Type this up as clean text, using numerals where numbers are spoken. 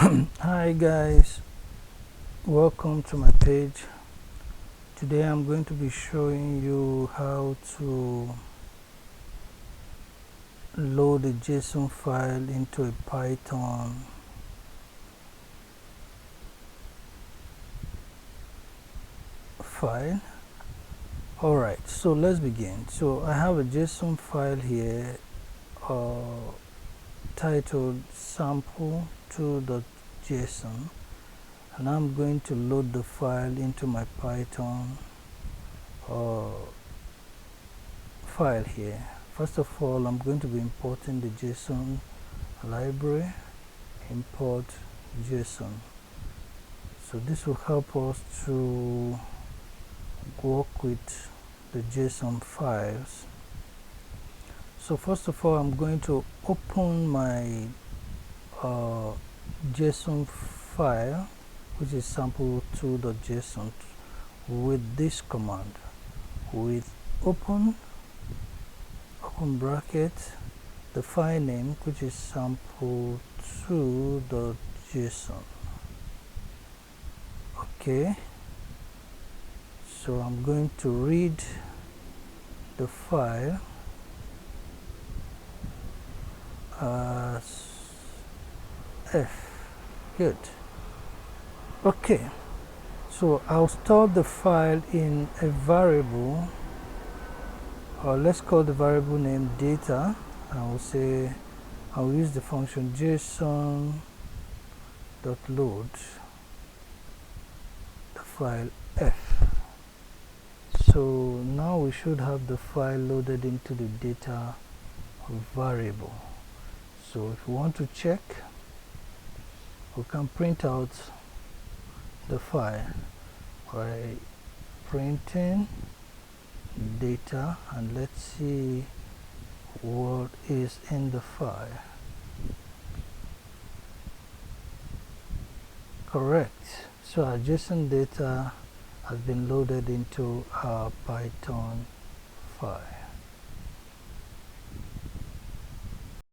Hi guys, welcome to my page. Today I'm going to be showing you how to load a JSON file into a Python file. Alright, so let's begin. So I have a JSON file here titled sample2.json, and I'm going to load the file into my Python file here. First of all, I'm going to be importing the JSON library. Import JSON. So this will help us to work with the JSON files. So first of all, I'm going to open my JSON file, which is sample2.json, with this command, with open bracket the file name, which is sample2.json. Okay, so I'm going to read the file as F. Good. Okay, so I'll store the file in a variable, or let's call the variable name data. I will say I'll use the function json.load the file F. So now we should have the file loaded into the data variable. So if we want to check, we can print out the file by printing data, and let's see what is in the file. Correct. So our JSON data has been loaded into our Python file.